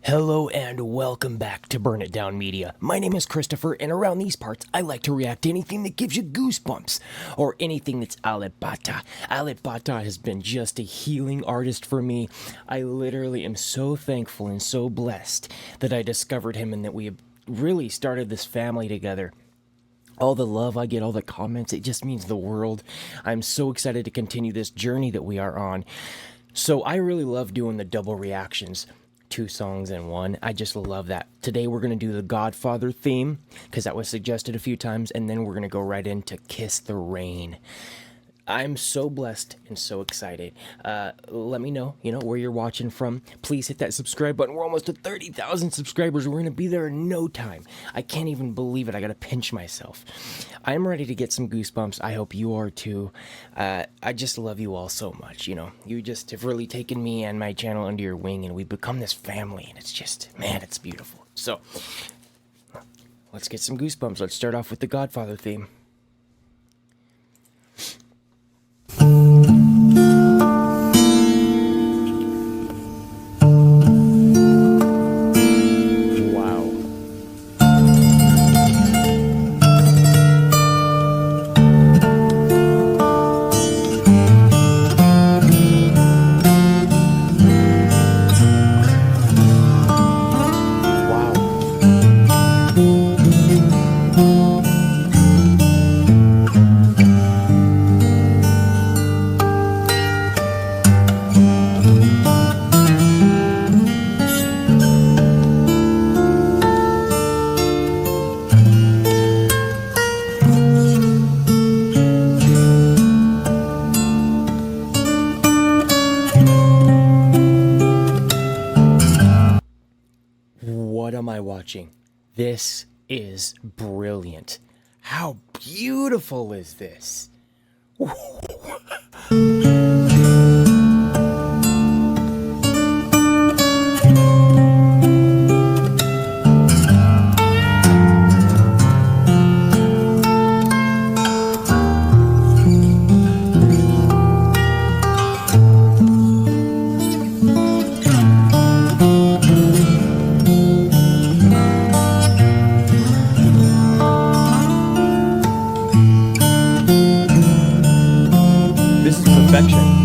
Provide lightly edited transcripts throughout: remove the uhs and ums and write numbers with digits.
Hello and welcome back to Burn It Down Media. My name is Christopher, and around these parts, I like to react to anything that gives you goosebumps, or anything that's alipata. Alipata has been just a healing artist for me. I literally am so thankful and so blessed that I discovered him and that we have really started this family together. All the love I get, all the comments, it just means the world. I'm so excited to continue this journey that we are on. So I really love doing the double reactions. 2 songs in one. I just love that. Today we're going to do the Godfather theme, because that was suggested a few times, and then we're going to go right into Kiss the Rain. I'm so blessed and so excited. Let me know, where you're watching from. Please hit that subscribe button. We're almost to 30,000 subscribers. We're going to be there in no time. I can't even believe it. I got to pinch myself. I'm ready to get some goosebumps. I hope you are too. I just love you all so much, You just have really taken me and my channel under your wing, and we've become this family, and it's just, man, it's beautiful. So, let's get some goosebumps. Let's start off with the Godfather theme. What am I watching? This is brilliant. How beautiful is this? This is perfection.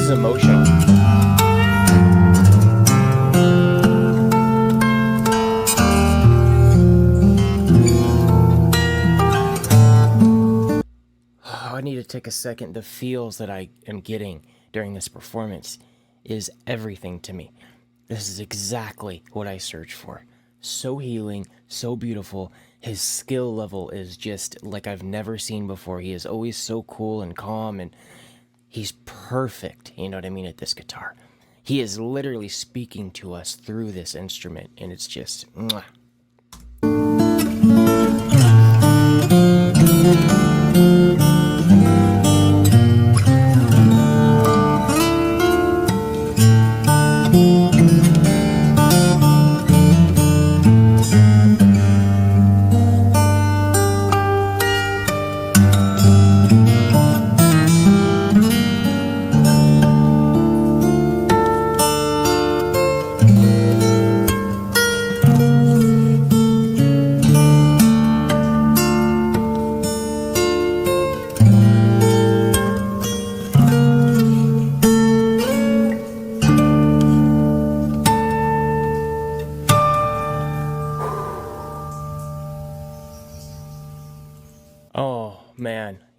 Emotional. I need to take a second. The feels that I am getting during this performance is everything to me. This is exactly what I search for. So healing, so beautiful. His skill level is just like I've never seen before. He is always so cool and calm, and he's perfect, you know what I mean, at this guitar. He is literally speaking to us through this instrument, and it's just, mwah.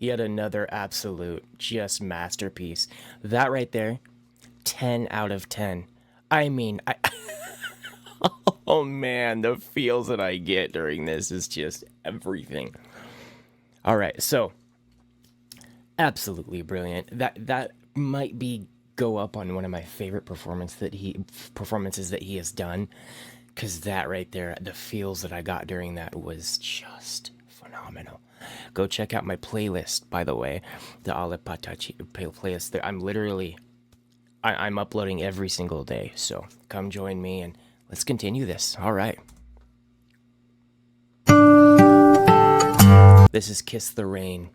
Yet another absolute just masterpiece. That right there, 10 out of 10. I mean, oh man, the feels that I get during this is just everything. All right, so absolutely brilliant. That might be go up on one of my favorite performances that he has done, because that right there, the feels that I got during that was just phenomenal. Go check out my playlist, by the way, the Alepatachi playlist. There, I'm uploading every single day, so come join me and let's continue this. All right. This is Kiss the Rain.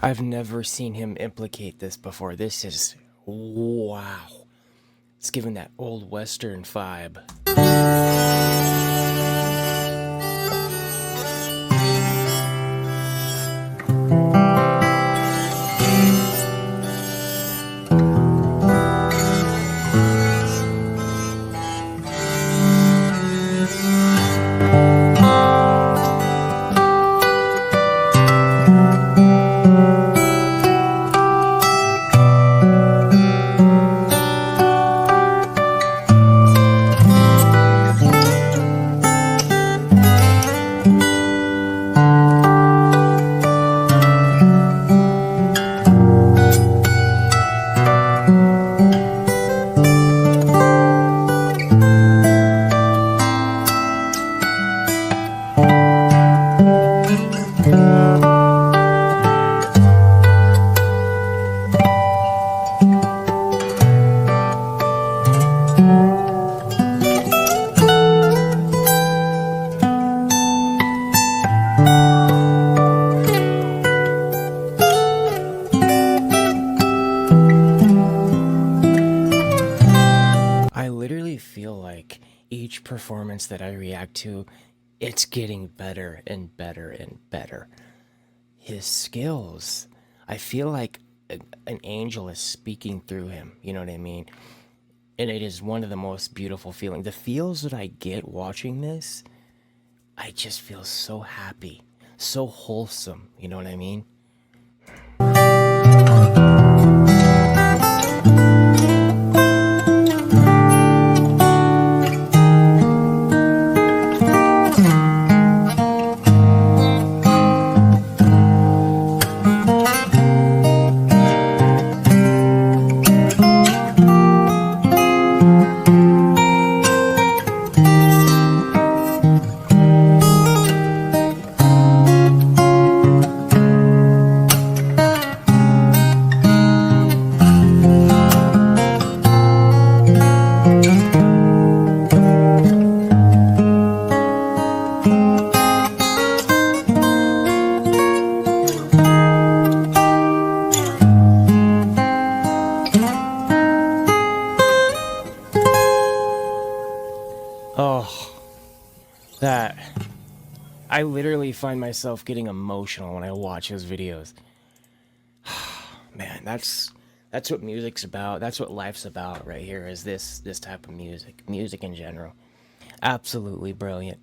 I've never seen him implicate this before. This is wow. It's giving that old Western vibe. I literally feel like each performance that I react to, it's getting better and better and better. His skills, I feel like an angel is speaking through him, you know what I mean? And it is one of the most beautiful feelings. The feels that I get watching this, I just feel so happy, so wholesome, you know what I mean? Oh, that. I literally find myself getting emotional when I watch his videos. Man, that's what music's about. That's what life's about right here, is this type of music. Music in general. Absolutely brilliant.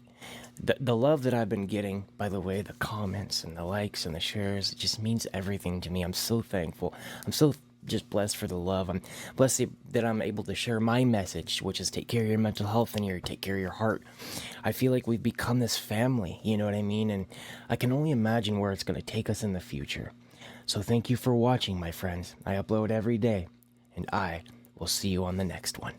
The love that I've been getting, by the way, the comments and the likes and the shares, it just means everything to me. I'm so thankful. I'm so just blessed for the love. I'm blessed that I'm able to share my message, which is take care of your mental health and take care of your heart. I feel like we've become this family, you know what I mean? And I can only imagine where it's going to take us in the future. So thank you for watching, my friends. I upload every day, and I will see you on the next one.